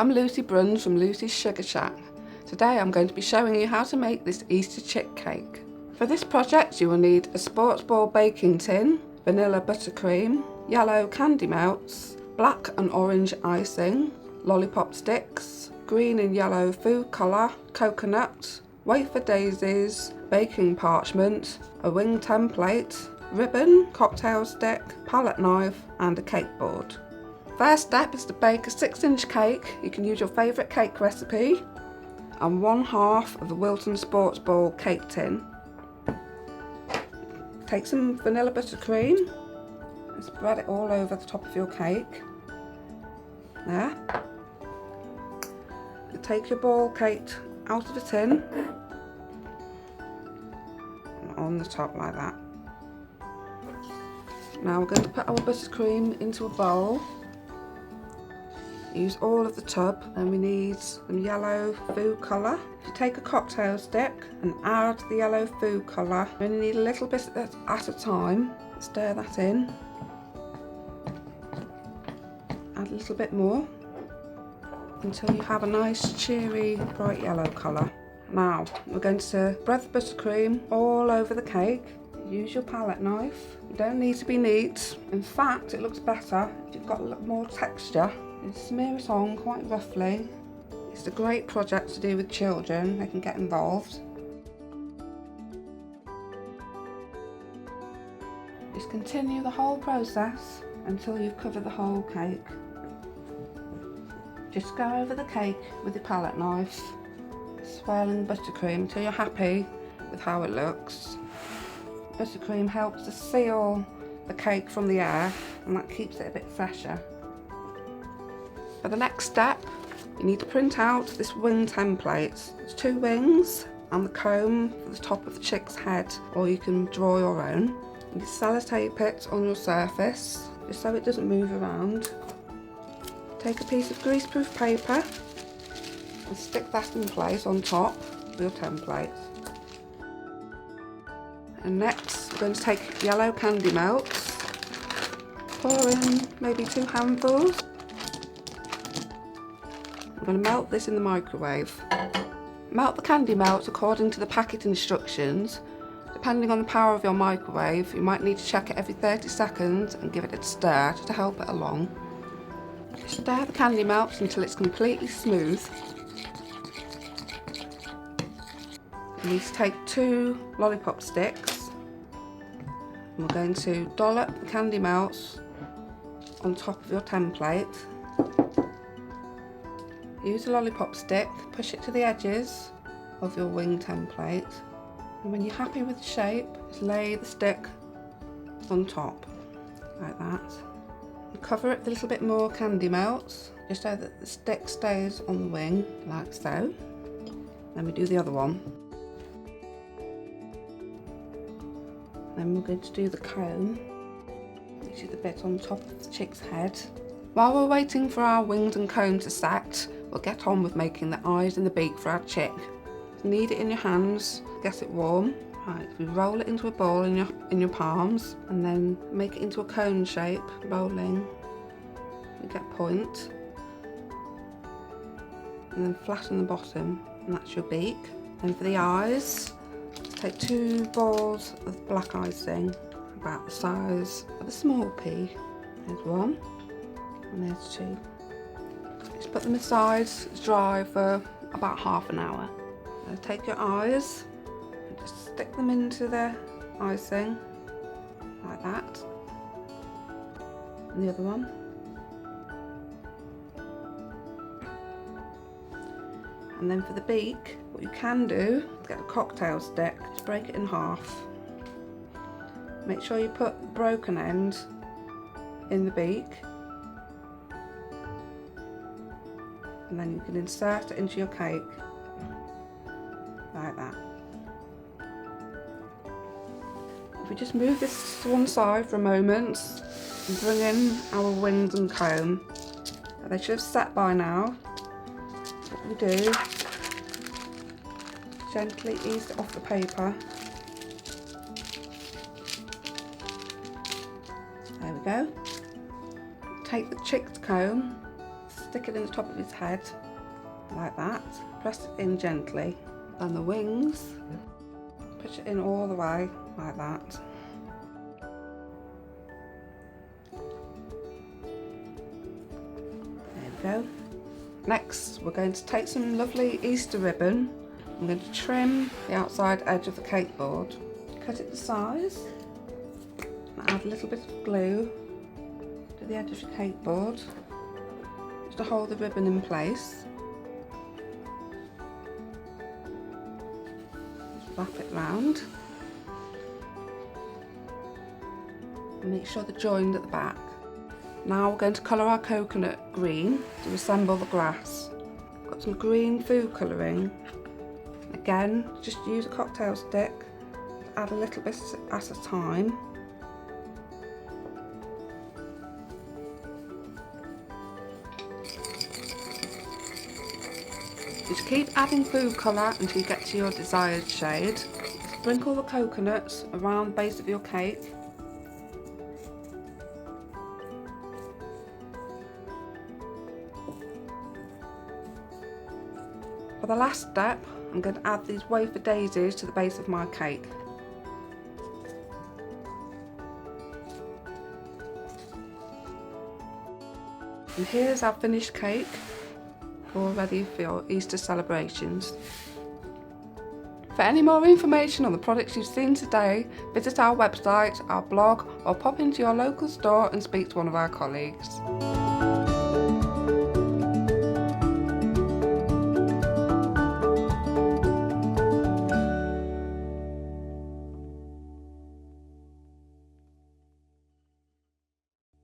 I'm Lucy Bruns from Lucy's Sugar Shack. Today I'm going to be showing you how to make this Easter chick cake. For this project you will need a sports ball baking tin, vanilla buttercream, yellow candy melts, black and orange icing, lollipop sticks, green and yellow food colour, coconut, wafer daisies, baking parchment, a wing template, ribbon, cocktail stick, palette knife and a cake board. First step is to bake a 6-inch cake. You can use your favourite cake recipe and 1/2 of the Wilton sports ball cake tin. Take some vanilla buttercream and spread it all over the top of your cake. There. You take your ball cake out of the tin and on the top like that. Now we're going to put our buttercream into a bowl. Use all of the tub, and we need some yellow food colour. If you take a cocktail stick and add the yellow food colour, you only need a little bit at a time. Stir that in. Add a little bit more until you have a nice cheery bright yellow colour. Now we're going to spread the buttercream all over the cake. Use your palette knife. You don't need to be neat. In fact, it looks better if you've got a little more texture. You smear it on quite roughly. It's a great project to do with children. They can get involved. Just continue the whole process until you've covered the whole cake. Just go over the cake with your palette knife, swirling buttercream until you're happy with how it looks. Buttercream helps to seal the cake from the air, and that keeps it a bit fresher. For the next step, you need to print out this wing template. It's 2 wings and the comb for the top of the chick's head, or you can draw your own. You sellotape it on your surface just so it doesn't move around. Take a piece of greaseproof paper and stick that in place on top of your template. And next we're going to take yellow candy melts, pour in maybe 2 handfuls. I'm going to melt this in the microwave. Melt the candy melts according to the packet instructions. Depending on the power of your microwave, you might need to check it every 30 seconds and give it a stir to help it along. Stir the candy melts until it's completely smooth. You need to take 2 lollipop sticks. And we're going to dollop the candy melts on top of your template. Use a lollipop stick, push it to the edges of your wing template, and when you're happy with the shape, just lay the stick on top, like that. And cover it with a little bit more candy melts, just so that the stick stays on the wing, like so. Then we do the other one. Then we're going to do the comb, which is the bit on top of the chick's head. While we're waiting for our wings and comb to set, we'll get on with making the eyes and the beak for our chick. Knead it in your hands, get it warm. Right, we roll it into a ball in your palms, and then make it into a cone shape, rolling. You get point, and then flatten the bottom, and that's your beak. And for the eyes, take 2 balls of black icing, about the size of a small pea. There's 1. And there's 2. Just put them aside to dry for about half an hour. Now take your eyes and just stick them into the icing, like that. And the other one. And then for the beak, what you can do is get a cocktail stick, just break it in half. Make sure you put the broken end in the beak. And then you can insert it into your cake, like that. If we just move this to one side for a moment and bring in our wings and comb. They should have set by now. What we do, gently ease it off the paper. There we go. Take the chick's comb, stick it in the top of his head, like that. Press it in gently. Then the wings, push it in all the way, like that. There we go. Next, we're going to take some lovely Easter ribbon. I'm going to trim the outside edge of the cake board. Cut it to size. And add a little bit of glue to the edge of your cake board, just to hold the ribbon in place. Just wrap it round. And make sure they're joined at the back. Now we're going to colour our coconut green to resemble the grass. Got some green food colouring. Again, just use a cocktail stick, add a little bit at a time. Just keep adding food colour until you get to your desired shade. Sprinkle the coconuts around the base of your cake. For the last step, I'm going to add these wafer daisies to the base of my cake. And here's our finished cake, all ready for your Easter celebrations. For any more information on the products you've seen today, visit our website, our blog, or pop into your local store and speak to one of our colleagues.